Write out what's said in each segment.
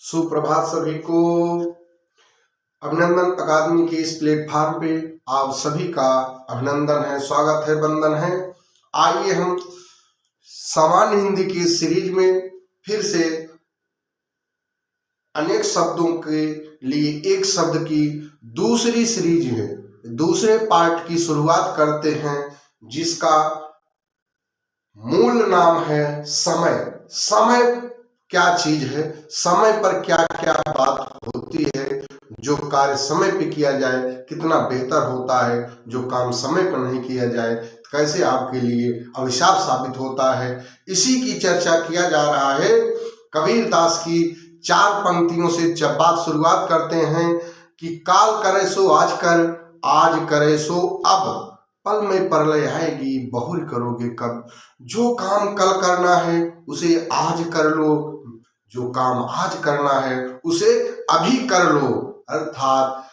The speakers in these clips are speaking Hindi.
सुप्रभात सभी को। अभिनंदन अकादमी के इस प्लेटफॉर्म पे आप सभी का अभिनंदन है, स्वागत है, वंदन है। आइए हम सामान्य हिंदी की सीरीज में फिर से अनेक शब्दों के लिए एक शब्द की दूसरी सीरीज है, दूसरे पार्ट की शुरुआत करते हैं, जिसका मूल नाम है समय। समय क्या चीज है, समय पर क्या क्या बात होती है, जो कार्य समय पे किया जाए कितना बेहतर होता है, जो काम समय पर नहीं किया जाए कैसे आपके लिए अभिशाप साबित होता है, इसी की चर्चा किया जा रहा है। कबीर दास की 4 पंक्तियों से जब बात शुरुआत करते हैं कि काल करे सो आज कर, आज करे सो अब, पल में प्रलय आएगी बहुर करोगे कब। जो काम कल करना है उसे आज कर लो, जो काम आज करना है उसे अभी कर लो। अर्थात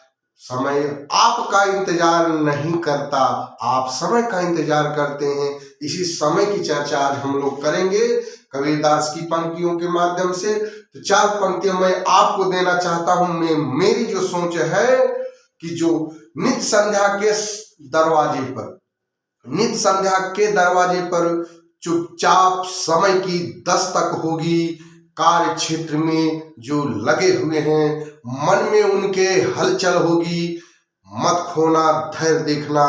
समय आपका इंतजार नहीं करता, आप समय का इंतजार करते हैं। इसी समय की चर्चा आज हम लोग करेंगे कबीरदास की पंक्तियों के माध्यम से। तो 4 पंक्तियां मैं आपको देना चाहता हूं। मेरी जो सोच है कि जो नित्य संध्या के दरवाजे पर चुपचाप समय की दस्तक होगी, कार्य क्षेत्र में जो लगे हुए हैं मन में उनके हलचल होगी। मत खोना धैर्य देखना,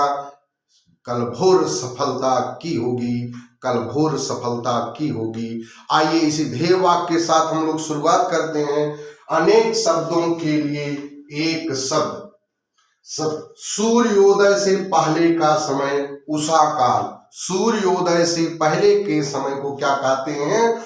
कल भोर सफलता की होगी, कल भोर सफलता की होगी। आइए इसी ध्येय वाक्य के साथ हम लोग शुरुआत करते हैं। अनेक शब्दों के लिए एक शब्द। सूर्योदय से पहले का समय उषा काल। सूर्योदय से पहले के समय को क्या कहते हैं?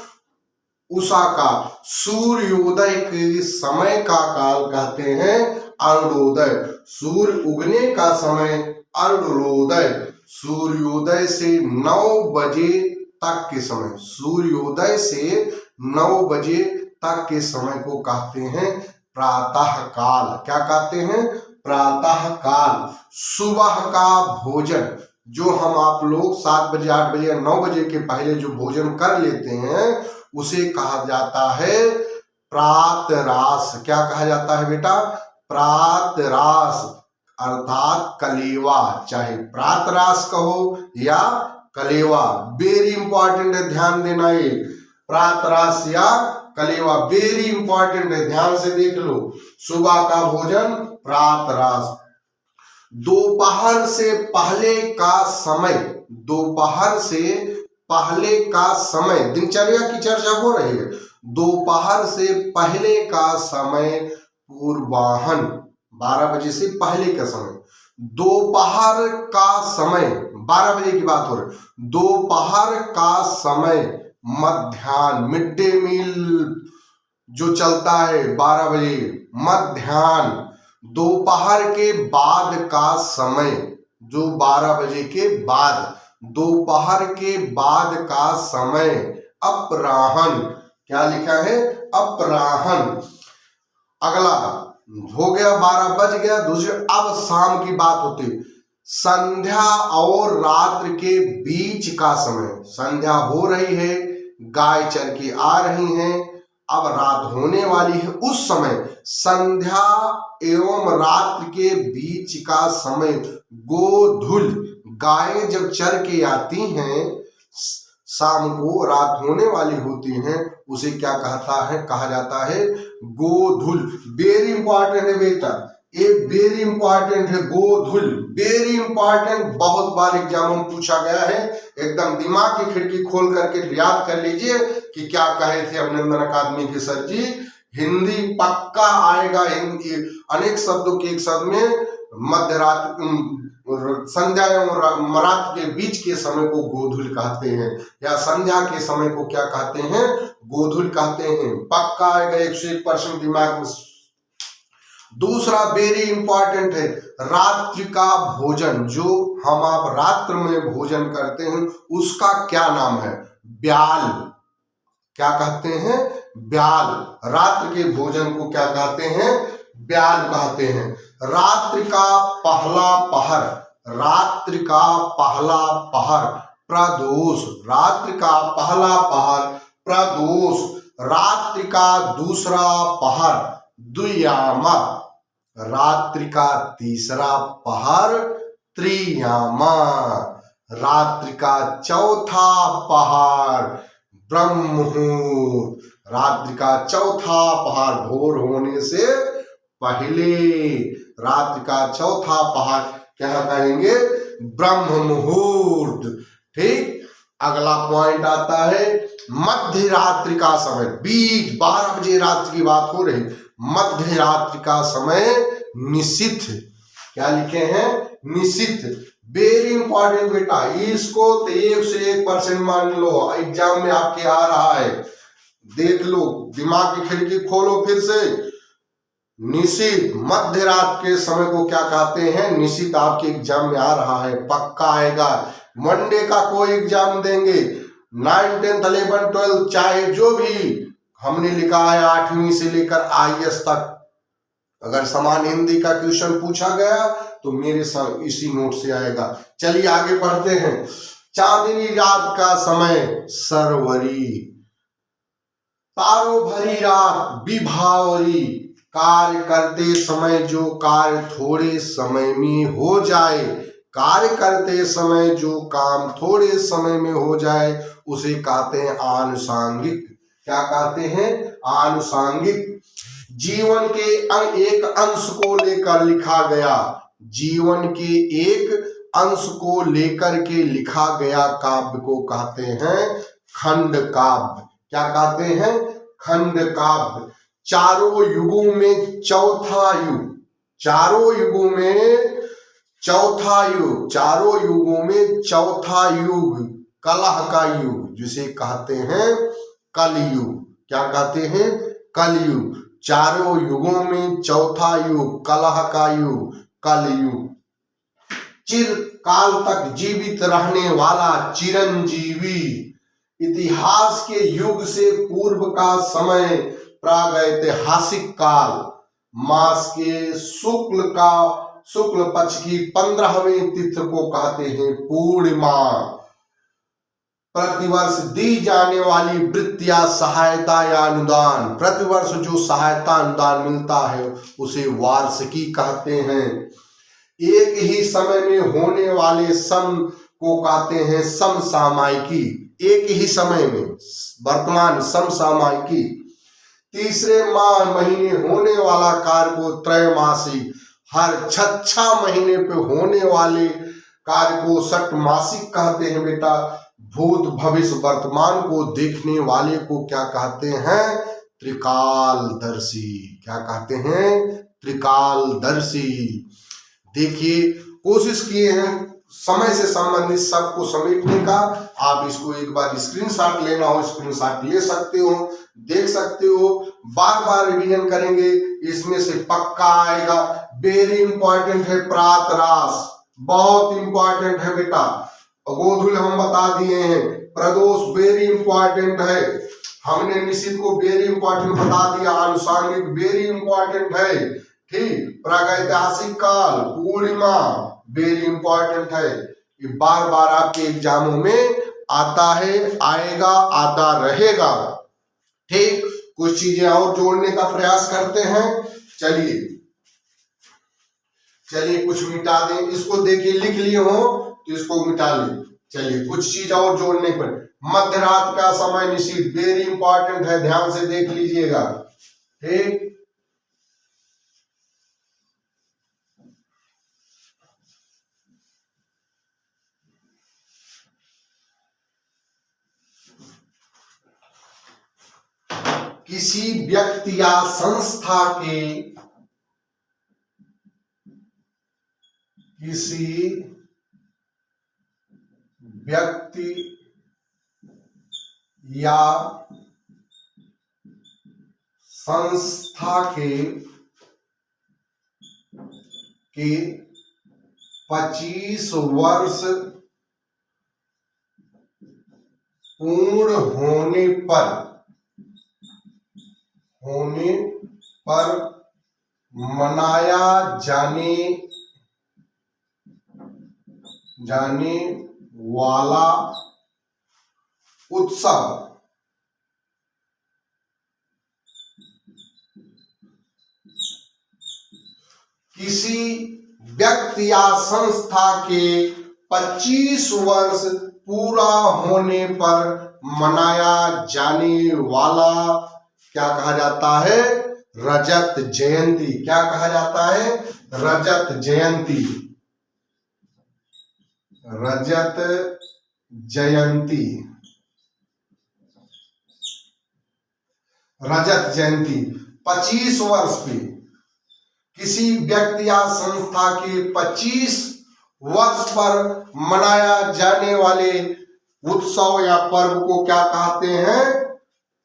उषा काल। सूर्योदय के समय का काल कहते हैं अरुणोदय। सूर्य उगने का समय अरुणोदय। सूर्योदय से 9 बजे तक के समय, सूर्योदय से 9 बजे तक के समय को कहते हैं प्रातः काल। क्या कहते हैं? प्रातः काल। सुबह का भोजन, जो हम आप लोग 7 बजे 8 बजे या 9 बजे के पहले जो भोजन कर लेते हैं उसे कहा जाता है प्रातराश। क्या कहा जाता है बेटा? प्रातराश अर्थात कलेवा। चाहे प्रातराश कहो या कलेवा, वेरी इंपॉर्टेंट है, ध्यान देना। ये प्रातराश या कलेवा वेरी इंपॉर्टेंट है, ध्यान से देख लो। सुबह का भोजन प्रातराश। दोपहर से पहले का समय, दोपहर से पहले का समय, दिनचर्या की चर्चा हो रही है। दोपहर से पहले का समय पूर्वाहन, 12 बजे से पहले का समय। दोपहर का समय 12 बजे की बात हो रही है। दोपहर का समय मध्याह्न, मिड डे मील जो चलता है 12 बजे, मध्याह्न। दोपहर के बाद का समय, जो 12 बजे के बाद, दोपहर के बाद का समय अपराह्न। क्या लिखा है? अपराह्न। अगला हो गया, 12 बज गया। दूसरे अब शाम की बात होती, संध्या और रात्रि के बीच का समय। संध्या हो रही है, गाय चर के आ रही हैं, अब रात होने वाली है, उस समय संध्या एवं रात्रि के बीच का समय गोधूल। गायें जब चर के आती हैं, शाम को रात होने वाली होती हैं, उसे क्या कहा जाता है? गोधूल। वेरी इंपॉर्टेंट है बेटा, ये वेरी इंपॉर्टेंट है, गोधूल वेरी इंपॉर्टेंट। बहुत बार एग्जाम में पूछा गया है, एकदम दिमाग की खिड़की खोल करके याद कर लीजिए कि क्या कहे थे अभिनंदन अकादमी के सर जी। हिंदी पक्का आएगा। हिंदी अनेक शब्दों के एक शब्द में संध्या एवं रात के बीच के समय को गोधूल कहते हैं, या संध्या के समय को क्या कहते हैं? गोधूल कहते हैं। पक्का आएगा, 101% दिमाग में। दूसरा वेरी इंपॉर्टेंट है, रात्रि का भोजन। जो हम आप रात्र में भोजन करते हैं उसका क्या नाम है? ब्याल। क्या कहते हैं? ब्याल। रात्रि के भोजन को क्या कहते हैं? ब्याल कहते हैं। रात्रि का पहला पहर, रात्रि का पहला पहर प्रदोष। रात्रि का पहला पहर प्रदोष। रात्रि का दूसरा पहर द्वियामा, रात्रि का तीसरा पहर त्रियामा, रात्रि का चौथा पहर ब्रह्म मुहूर्त, रात्रि का चौथा पहर भोर होने से पहले, रात्रि का चौथा पहर क्या कहेंगे, ब्रह्म मुहूर्त। ठीक, अगला पॉइंट आता है मध्य रात्रि का समय, बीच 12 बजे रात्रि की बात हो रही, मध्य रात्रि का समय निशिथ, क्या लिखे हैं, निशिथ। वेरी इंपॉर्टेंट बेटा, इसको तो 1 से 1% मान लो, एग्जाम में आपके आ रहा है, देख लो, दिमाग की खिड़की खोलो फिर से। निशित, मध्य रात के समय को क्या कहते हैं, निशित आपके एग्जाम में आ रहा है, पक्का आएगा। मंडे का कोई एग्जाम देंगे, 9, 10, 11, 12 चाहे जो भी हमने लिखा है 8वीं से लेकर IAS तक, अगर समान हिंदी का क्वेश्चन पूछा गया तो मेरे साथ इसी नोट से आएगा। चलिए आगे बढ़ते हैं। चांदनी रात का समय सरवरी, तारों भरी रात विभावरी, कार्य करते समय जो कार्य थोड़े समय में हो जाए, कार्य करते समय जो काम थोड़े समय में हो जाए उसे कहते हैं आनुषांगिक। क्या कहते हैं, आनुषांगिक। जीवन के एक अंश को लेकर लिखा गया, जीवन के एक अंश को लेकर के लिखा गया काव्य को कहते हैं खंड काव्य। क्या कहते हैं, खंड काव्य। चारों युगों में चौथा युग, चारों युगों में चौथा युग, चारों युगों में चौथा युग कलह का युग, जिसे कहते हैं कलयुग। क्या कहते हैं, कलयुग। चारों युगों में चौथा युग कलह का युग, कलयुग। चिरकाल तक जीवित रहने वाला चिरंजीवी, इतिहास के युग से पूर्व का समय प्रागैतिहासिक काल, मास के शुक्ल पक्ष की 15वें तिथि को कहते हैं पूर्णिमा। प्रतिवर्ष दी जाने वाली वृत्ति या सहायता या अनुदान, प्रतिवर्ष जो सहायता अनुदान मिलता है उसे वार्षिकी कहते हैं। एक ही समय में होने वाले सम को कहते हैं समसामयिकी, एक ही समय में वर्तमान समसामयिकी। तीसरे महीने होने वाला कार्य को त्रैमासिक, हर 6 महीने पे होने वाले कार्य को षटमासिक कहते हैं बेटा। भूत भविष्य वर्तमान को देखने वाले को क्या कहते हैं, त्रिकालदर्शी। क्या कहते हैं, त्रिकालदर्शी। देखिए कोशिश किए हैं समय से संबंधित सबको समेटने का। आप इसको एक बार स्क्रीनशॉट लेना हो स्क्रीनशॉट ले सकते हो, देख सकते हो, बार बार रिवीजन करेंगे, इसमें से पक्का आएगा। वेरी इंपॉर्टेंट है प्रातराश, बहुत इंपॉर्टेंट है बेटा। गोधुल हम बता दिए हैं, प्रदोष वेरी इंपॉर्टेंट है, हमने निश्चित को वेरी इंपॉर्टेंट बता दिया, आनुषांगिक वेरी इंपॉर्टेंट है, ठीक। प्रागैतिहासिक काल, पूर्णिमा वेरी इंपॉर्टेंट है। ये बार बार आपके एग्जामों में आता है, आएगा, आता रहेगा, ठीक। कुछ चीजें और जोड़ने का प्रयास करते हैं। चलिए कुछ मिटा दें, इसको देखिए लिख लिए हो तो इसको मिटा लें। चलिए कुछ चीज और जोड़ने पर, मध्य रात का समय निश्चित वेरी इंपॉर्टेंट है, ध्यान से देख लीजिएगा, ठीक। किसी व्यक्ति या संस्था के, किसी व्यक्ति या संस्था के 25 वर्ष पूर्ण होने पर मनाया जाने वाला उत्सव किसी व्यक्ति या संस्था के 25 वर्ष पूरा होने पर मनाया जाने वाला क्या कहा जाता है? रजत जयंती। क्या कहा जाता है? रजत जयंती। रजत जयंती। रजत जयंती 25 वर्ष पे किसी व्यक्ति या संस्था के 25 वर्ष पर मनाया जाने वाले उत्सव या पर्व को क्या कहते हैं?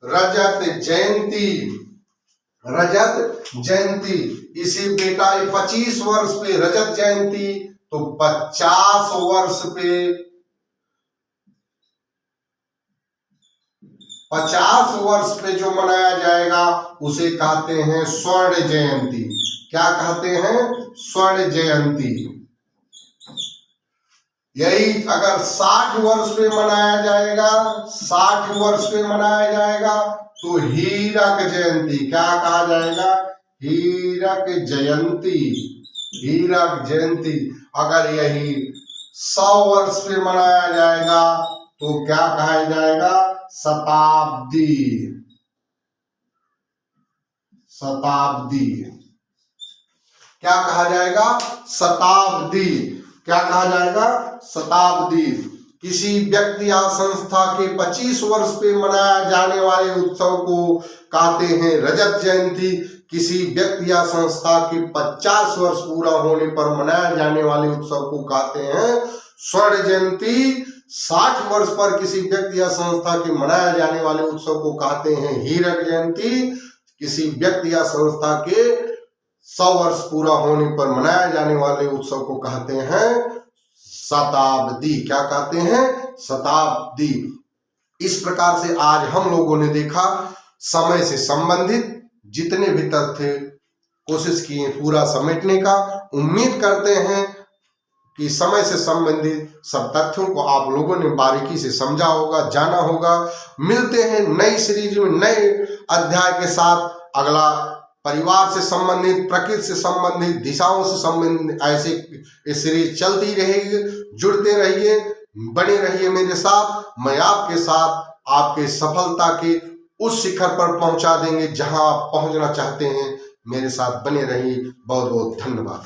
रजत जयंती। रजत जयंती। इसी बेटा 25 वर्ष पे रजत जयंती, तो 50 वर्ष पे 50 वर्ष पे जो मनाया जाएगा उसे कहते हैं स्वर्ण जयंती। क्या कहते हैं? स्वर्ण जयंती। यही अगर 60 वर्ष पे मनाया जाएगा, 60 वर्ष पे मनाया जाएगा तो हीरक जयंती। क्या कहा जाएगा? हीरक जयंती। हीरक जयंती। अगर यही 100 वर्ष पे मनाया जाएगा तो क्या कहा जाएगा? शताब्दी। शताब्दी। क्या कहा जाएगा? शताब्दी। क्या कहा जाएगा? शताब्दी। किसी व्यक्ति या संस्था के 25 वर्ष पे मनाया जाने वाले उत्सव को कहते हैं रजत जयंती। किसी व्यक्ति या संस्था के 50 वर्ष पूरा होने पर मनाया जाने वाले उत्सव को कहते हैं स्वर्ण जयंती। 60 वर्ष पर किसी व्यक्ति या संस्था के मनाए जाने वाले उत्सव को कहते हैं हीरक जयंती। किसी व्यक्ति या संस्था के 100 वर्ष पूरा होने पर मनाए जाने वाले उत्सव को कहते हैं शताब्दी। क्या कहते हैं? शताब्दी। इस प्रकार से आज हम लोगों ने देखा समय से संबंधित जितने भी तथ्य कोशिश किए पूरा समेटने का। उम्मीद करते हैं कि समय से संबंधित सब तथ्यों को आप लोगों ने बारीकी से समझा होगा, जाना होगा। मिलते हैं नई सीरीज में नए अध्याय के साथ। अगला परिवार से संबंधित, प्रकृति से संबंधित, दिशाओं से संबंधित ऐसे ये सीरीज चलती रहेगी। जुड़ते रहिए, बने रहिए मेरे साथ। मैं आपके साथ आपके सफलता के उस शिखर पर पहुंचा देंगे जहां आप पहुंचना चाहते हैं। मेरे साथ बने रहिए। बहुत बहुत धन्यवाद।